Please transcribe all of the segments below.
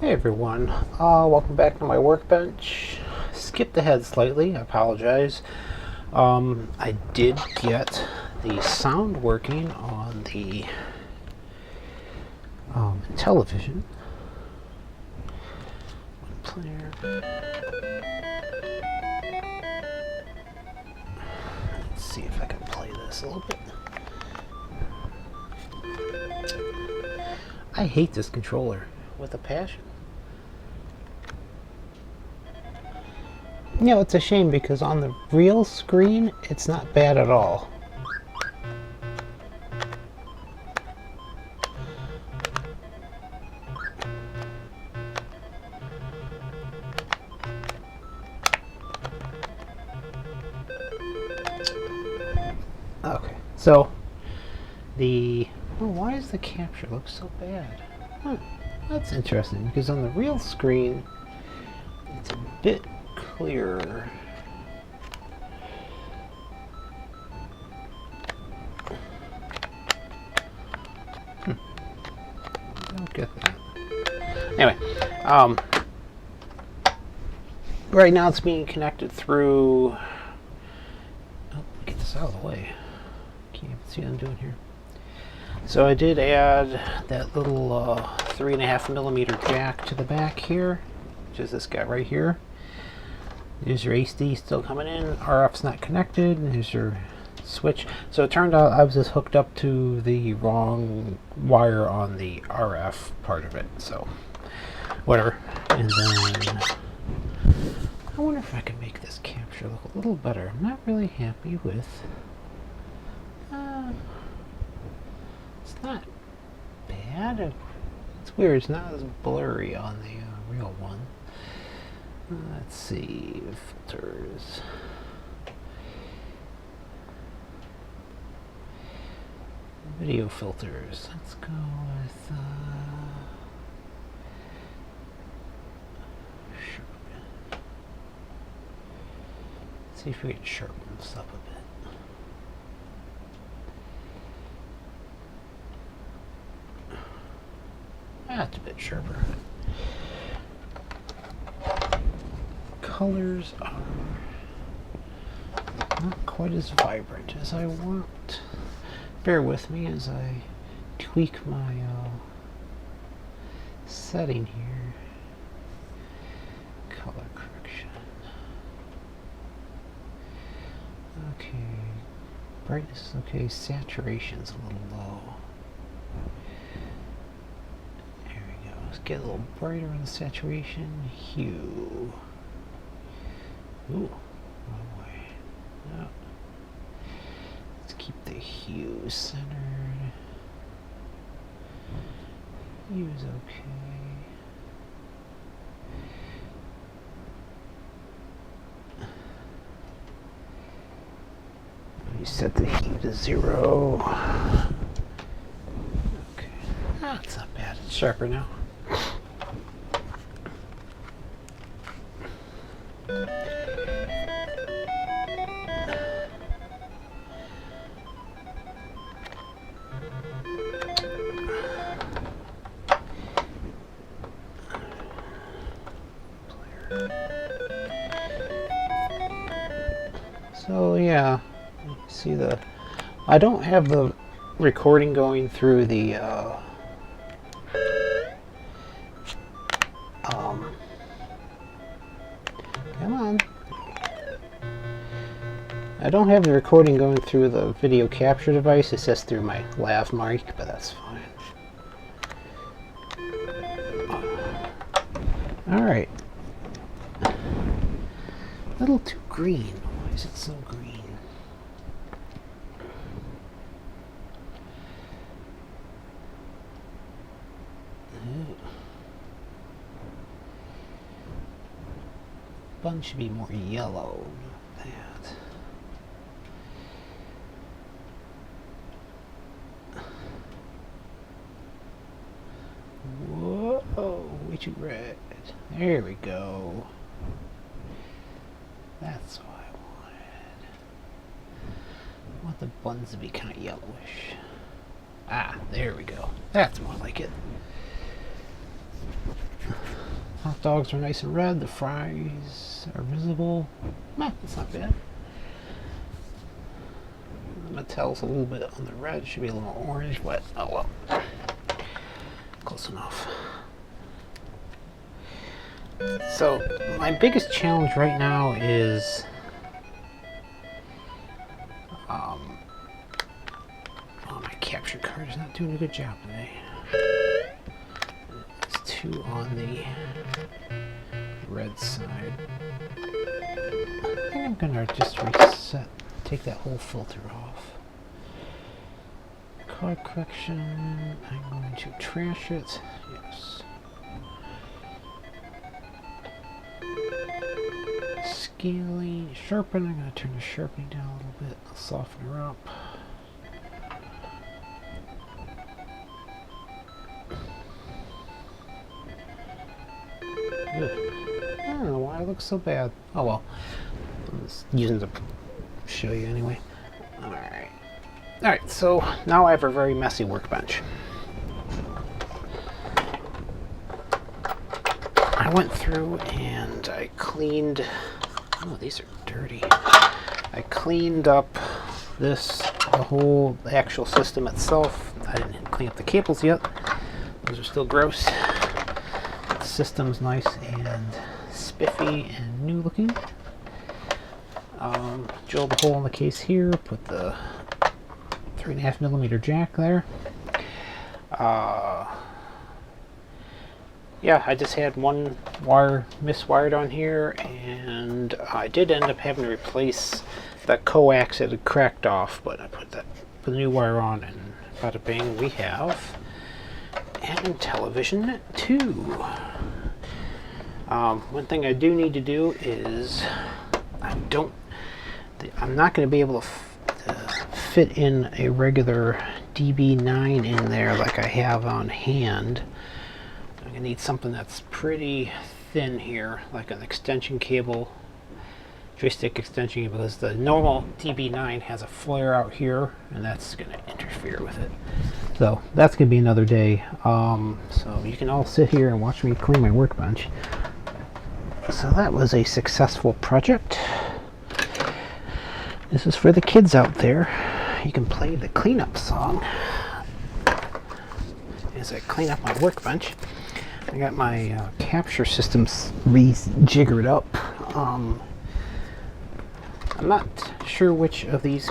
Hey everyone, welcome back to my workbench. Skipped ahead slightly, I apologize. I did get the sound working on the Intellivision. One player. Let's see if I can play this a little bit. I hate this controller with a passion. You know, it's a shame because on the real screen, it's not bad at all. Okay, so why does the capture look so bad? That's interesting because on the real screen, it's a bit clearer. I don't get that. Anyway, right now it's being connected through. Oh, get this out of the way. Can't even see what I'm doing here. So I did add that little 3.5mm jack to the back here, which is this guy right here. There's your HD still coming in. RF's not connected. Here's your switch. So it turned out I was just hooked up to the wrong wire on the RF part of it. So whatever. And then I wonder if I can make this capture look a little better. I'm not really happy with. It's not bad. It's weird. It's not as blurry on the real one. Let's see, filters. Video filters. Let's go with sharpen. Let's see if we can sharpen this up a bit. That's a bit sharper. Colors are not quite as vibrant as I want. Bear with me as I tweak my setting here. Color correction. Okay. Brightness, okay. Saturation's a little low. There we go. Let's get a little brighter on the saturation. Hue. Ooh, wrong way. No. Let's keep the hue centered. Hue's okay. You set the hue to 0. Okay. That's not bad. It's sharper now. So yeah, see I don't have the recording going through the come on. I don't have the recording going through the video capture device. It says through my lav mic, but that's fine. All right. A little too green. Why is it so green? Bun should be more yellow. That. Whoa, way too red. There we go. That's what I wanted. I want the buns to be kind of yellowish. Ah, there we go. That's more like it. Hot dogs are nice and red. The fries are visible. That's not bad. The Mattel's a little bit on the red. Should be a little more orange, but oh well. Close enough. So my biggest challenge right now is oh, my capture card is not doing a good job today. It's 2 on the red side. I think I'm gonna just reset, take that whole filter off. Color correction, I'm going to trash it, yes. Scaling, sharpen, I'm going to turn the sharpening down a little bit, I'll soften her up. Ugh. I don't know why it looks so bad. Oh well, I'm just using to show you anyway. Alright, so now I have a very messy workbench. I went through and I cleaned, oh, these are dirty. I cleaned up the actual system itself. I didn't clean up the cables yet. Those are still gross. The system's nice and spiffy and new looking. Drilled a hole in the case here, put the 3.5mm jack there. Yeah, I just had one wire miswired on here, and I did end up having to replace that coax that had cracked off, but I put the new wire on, and bada bing, we have an Intellivision 2. One thing I do need to do is I'm not going to be able to fit in a regular DB9 in there like I have on hand. I'm going to need something that's pretty thin here, like an extension cable, joystick extension cable, because the normal DB9 has a flare out here, and that's going to interfere with it. So that's going to be another day. So you can all sit here and watch me clean my workbench. So that was a successful project. This is for the kids out there. You can play the cleanup song as I clean up my workbench. I got my capture systems rejiggered up. I'm not sure which of these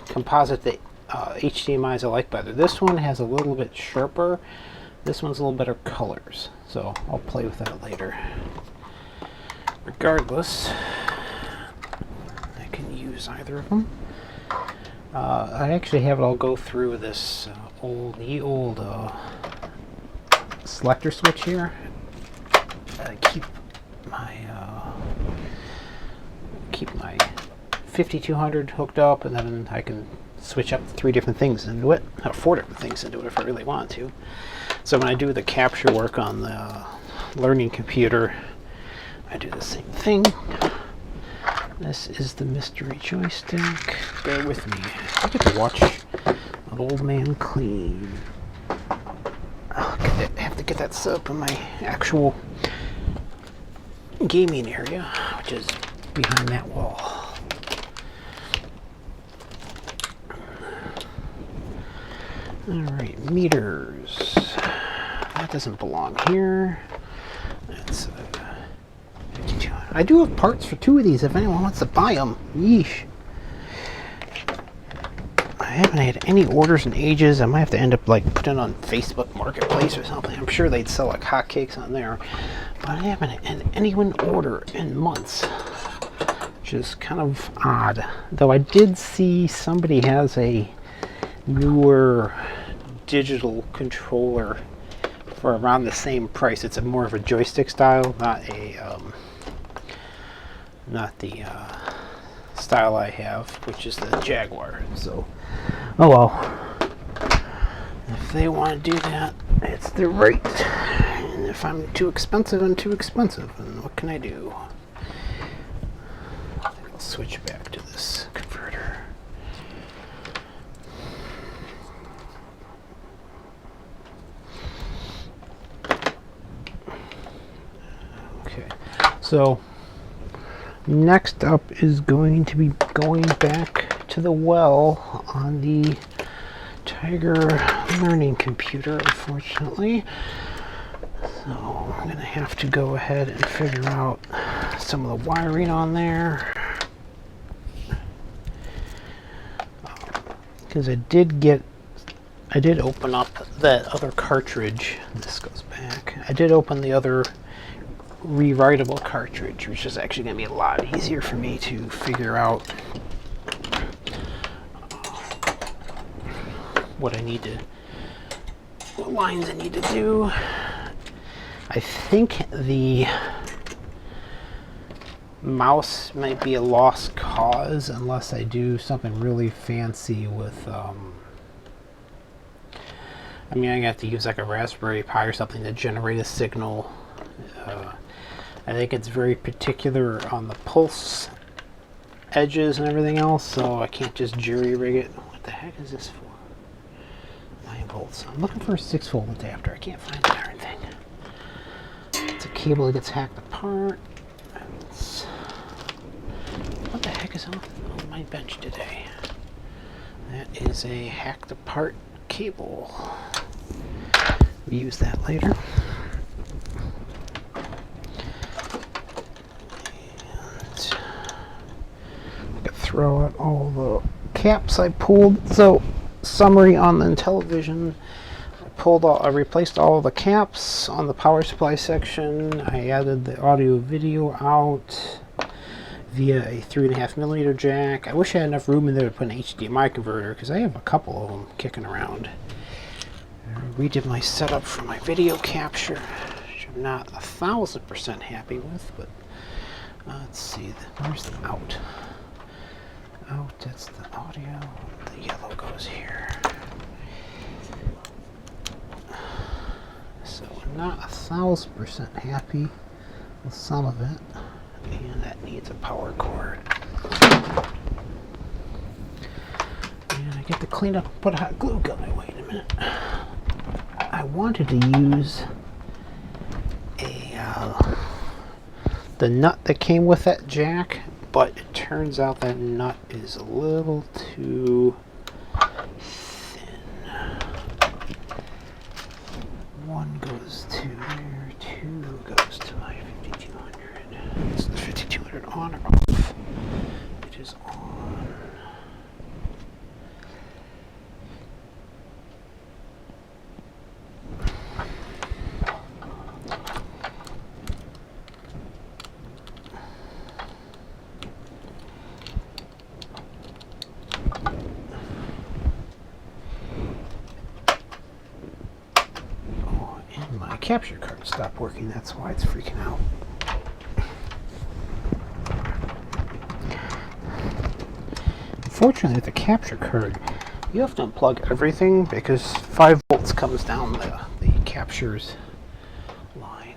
composite HDMIs I like better. This one has a little bit sharper. This one's a little better colors. So I'll play with that later. Regardless, I can use either of them. I actually have it all go through this old selector switch here. I keep my 5200 hooked up, and then I can switch up 3 different things into it, or 4 different things into it if I really want to. So when I do the capture work on the learning computer, I do the same thing. This is the mystery joystick. Bear with me. I get to watch an old man clean. I have to get that set up in my actual gaming area, which is behind that wall. Alright, meters. That doesn't belong here. That's 5200. I do have parts for 2 of these if anyone wants to buy them. Yeesh. I haven't had any orders in ages. I might have to end up like putting it on Facebook Marketplace or something. I'm sure they'd sell like hotcakes on there. But I haven't had anyone order in months, which is kind of odd. Though I did see somebody has a newer digital controller for around the same price. It's more of a joystick style, not the style I have, which is the Jaguar. So, oh well. If they want to do that, it's their right. And if I'm too expensive, I'm too expensive. And what can I do? I think I'll switch back to this converter. So next up is going to be going back to the well on the Tiger learning computer, unfortunately. So I'm going to have to go ahead and figure out some of the wiring on there. Because I did open up that other cartridge. This goes back. I did open the other rewritable cartridge, which is actually going to be a lot easier for me to figure out what lines I need to do. I think the mouse might be a lost cause unless I do something really fancy with I mean, I have to use like a Raspberry Pi or something to generate a signal. I think it's very particular on the pulse edges and everything else, so I can't just jury rig it. What the heck is this for? 9 volts. I'm looking for a 6-volt adapter. I can't find the darn thing. It's a cable that gets hacked apart. What the heck is on my bench today? That is a hacked apart cable. We use that later. And I could throw out all the caps I pulled. So, summary on the Intellivision. I replaced all the caps on the power supply section. I added the audio video out via a 3.5mm jack. I wish I had enough room in there to put an HDMI converter because I have a couple of them kicking around. I redid my setup for my video capture, which I'm not 1,000% happy with, but let's see. Where's the out? Out, that's the audio. The yellow goes here. So I'm not 1,000% happy with some of it, and that needs a power cord. And I get to clean up and put a hot glue gun. Wait a minute. I wanted to use the nut that came with that jack, but it turns out that nut is a little too thin. One goes to there, 2 goes to my 5200. Is the 5200 on or off? It is on. Capture card stopped working, that's why it's freaking out. Unfortunately, with the capture card, you have to unplug everything because 5 volts comes down the capture's line.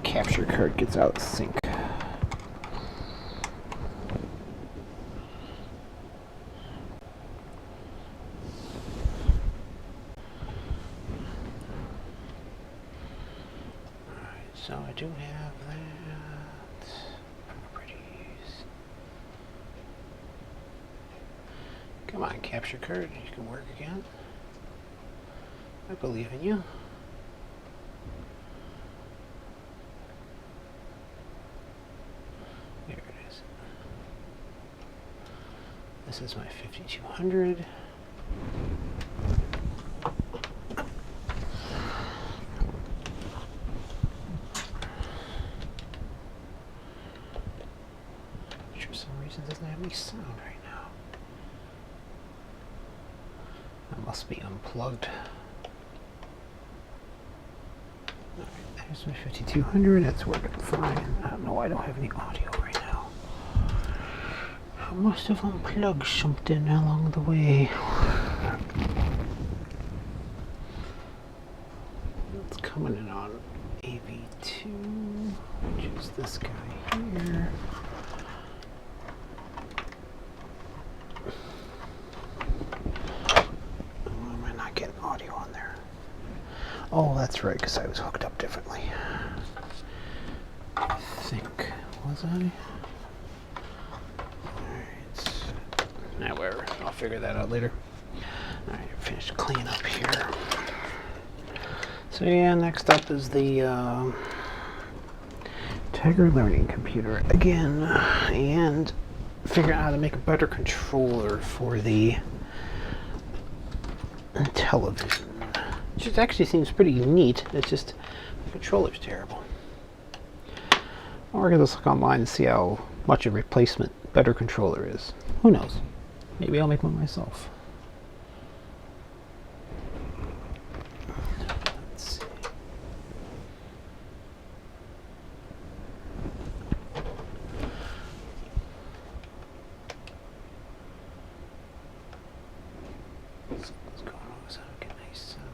Capture card gets out of sync. Alright, so I do have that. Properties. Come on, capture card, you can work again. I believe in you. This is my 5200. Which for some reason doesn't have any sound right now. must be unplugged. There's my 5200, that's working fine. I don't know why I don't have any audio right now. I must have unplugged something along the way. It's coming in on AV2, which is this guy here. Why am I not getting audio on there? Oh, that's right, because I was hooked up differently. I think, was I? Alright. Now, whatever. I'll figure that out later. Alright, finished cleaning up here. So yeah, next up is the Tiger Learning Computer again, and figuring out how to make a better controller for the Intellivision. Which actually seems pretty neat. It's just the controller's terrible. Or I can just look online and see how much a replacement better controller is. Who knows? Maybe I'll make one myself. Let's see. What's going on? So I get nice sound.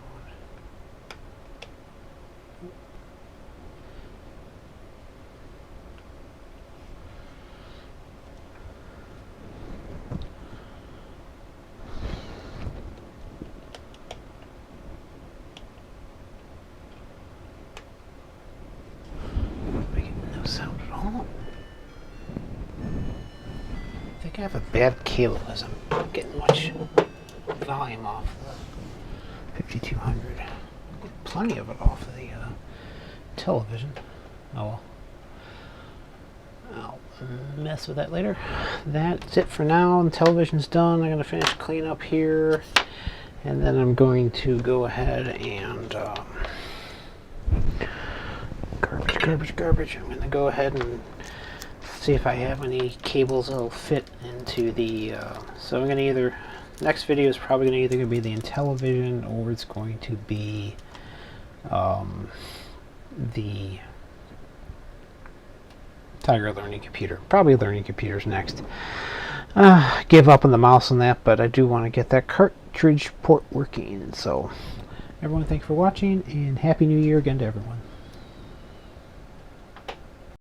No sound at all. I think I have a bad cable because I'm not getting much volume off the 5200. Plenty of it off of the television. Oh well. I'll mess with that later. That's it for now. The television's done. I'm going to finish cleaning up here, and then I'm going to go ahead and garbage. I'm going to go ahead and see if I have any cables that'll fit into the so I'm going to either, next video is probably going to either be the Intellivision, or it's going to be the Tiger Learning Computer. Probably Learning Computers next. Give up on the mouse on that, but I do want to get that cartridge port working. So everyone, thanks for watching, and Happy New Year again to everyone.